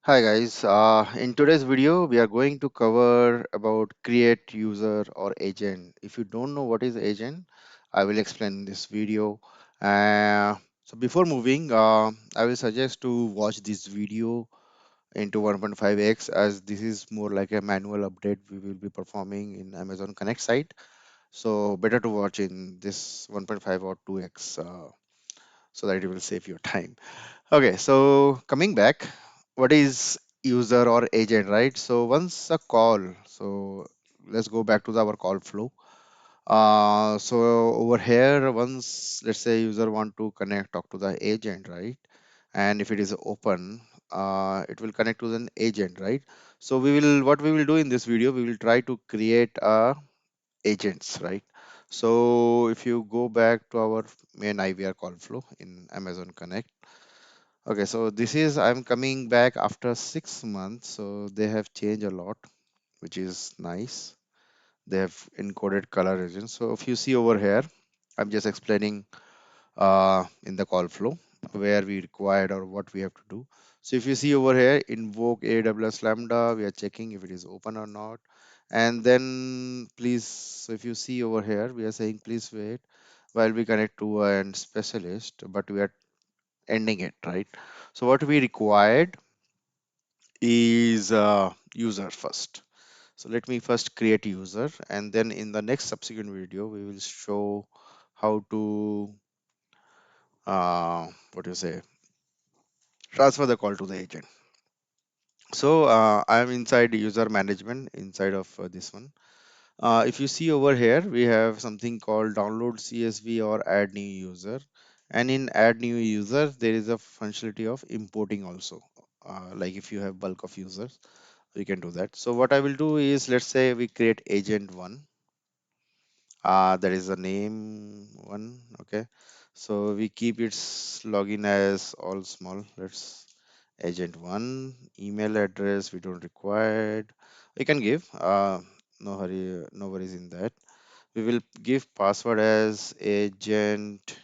Hi guys, in today's video we are going to cover about create user or agent. If you don't know what is agent, I will explain in this video. So before moving, I will suggest to watch this video into 1.5x as this is more like a manual update we will be performing in Amazon Connect site. So better to watch in this 1.5 or 2x so that it will save your time. Okay, so coming back, what is user or agent, right? So once a call, so let's go back to our call flow. So over here, once let's say user want to connect, talk to the agent, right? And if it is open, it will connect to an agent, right? So what we will do in this video, we will try to create agents, right? So if you go back to our main IVR call flow in Amazon Connect. Okay, so this is I'm coming back after 6 months, so they have changed a lot, which is nice. They have encoded color regions. So if you see over here, I'm just explaining in the call flow where we required or what we have to do. So if you see over here, invoke AWS Lambda, we are checking if it is open or not. And then please, so if you see over here, we are saying please wait while we connect to an specialist, but we are ending it, right? So what we required is user first. So let me first create user, and then in the next subsequent video we will show how to what do you say, transfer the call to the agent. So I'm inside user management inside of this one. If you see over here, we have something called download CSV or add new user. And in add new user, there is a functionality of importing also. Like if you have bulk of users, we can do that. So what I will do is, let's say we create agent one. That is the name one. Okay. So we keep its login as all small. Let's agent one email address we don't require. We can give. No hurry, no worries in that. We will give password as agent.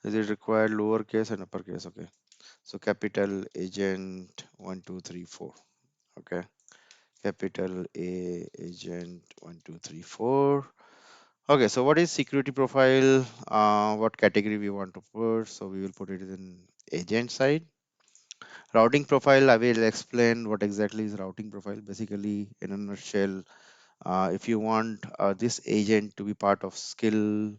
Is it required lowercase and uppercase? Okay. So capital agent 1234. Okay. Capital A agent 1234. Okay, so what is security profile? What category we want to put? So we will put it in agent side. Routing profile, I will explain what exactly is routing profile. Basically, in a nutshell, if you want this agent to be part of skill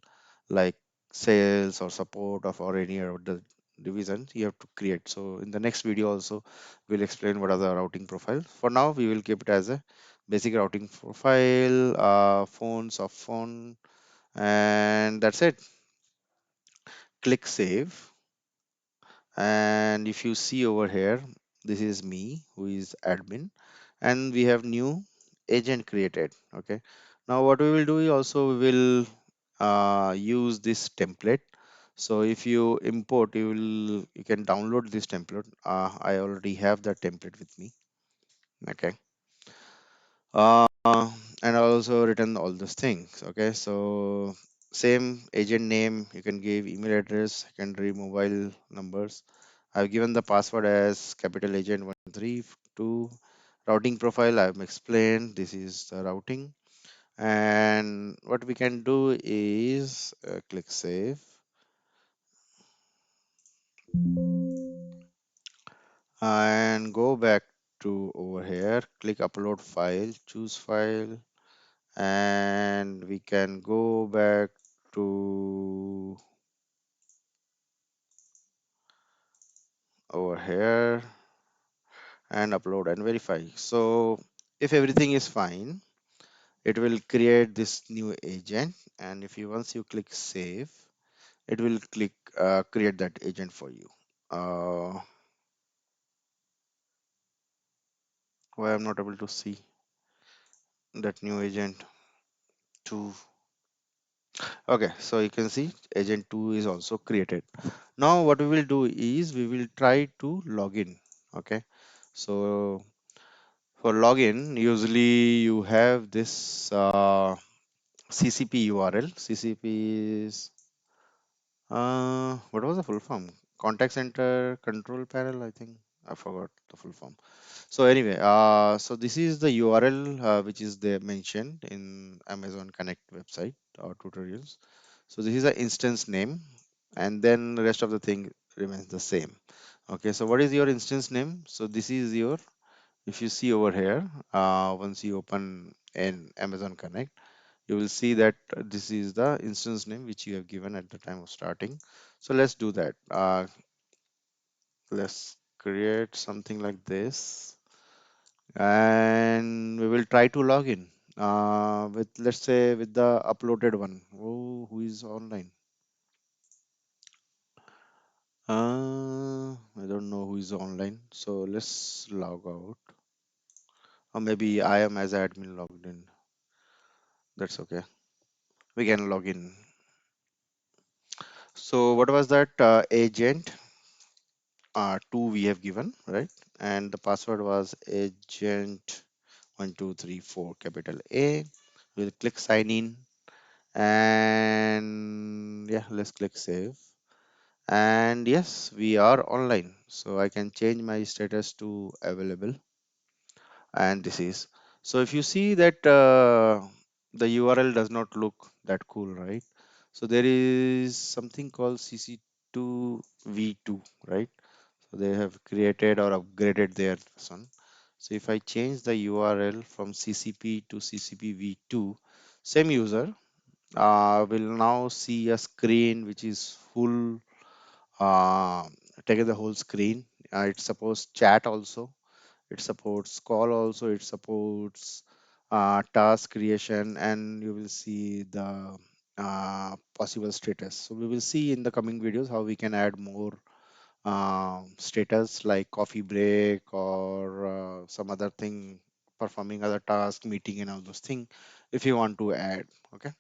like sales or support of or any of the divisions, you have to create. So in the next video also, we'll explain what are the routing profile. For now, we will keep it as a basic routing profile, phones of phone, and that's it. Click save. And if you see over here, this is me who is admin, and we have new agent created. Okay, now what we will do is also we will use this template. So if you import, you can download this template. I already have that template with me. Okay, uh, and I also written all those things. Okay, so same agent name, you can give email address, secondary mobile numbers. I've given the password as capital agent 132. Routing profile I've explained. This is the routing. And what we can do is click save and go back to over here, click upload file, choose file, and we can go back to over here and upload and verify. So if everything is fine, it will create this new agent, and if you once you click save, it will click create that agent for you. Why I'm not able to see that new agent 2? Okay, so you can see agent 2 is also created. Now what we will do is we will try to log in. Okay, so for login, usually you have this CCP URL. CCP is what was the full form? Contact center control panel, I think. I forgot the full form. So anyway, so this is the URL which is there mentioned in Amazon Connect website or tutorials. So this is the instance name, and then the rest of the thing remains the same. Okay, so what is your instance name? So this is your, if you see over here, once you open in Amazon Connect, you will see that this is the instance name which you have given at the time of starting. So let's do that. Let's create something like this, and we will try to log in with, let's say, with the uploaded one. Oh, who is online? I don't know who is online. So let's log out. Or maybe I am as admin logged in. That's okay. We can log in. So what was that? Agent 2 we have given, right? And the password was agent 1234 capital A. We'll click sign in, and yeah, let's click save. And yes, we are online. So I can change my status to available, and this is. So if you see that the URL does not look that cool, right? So there is something called CC2 V2, right? So they have created or upgraded their one. So if I change the URL from CCP to CCP V2, same user will now see a screen which is full, uh, taking the whole screen. It supports chat also, it supports call also, it supports task creation, and you will see the possible status. So we will see in the coming videos how we can add more status like coffee break or some other thing, performing other task, meeting and all those things if you want to add. Okay.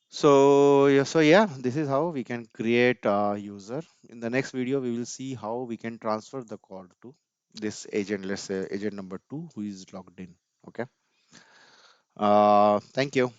So yeah, this is how we can create a user. In the next video, we will see how we can transfer the call to this agent, let's say agent number 2 who is logged in. Okay. Thank you.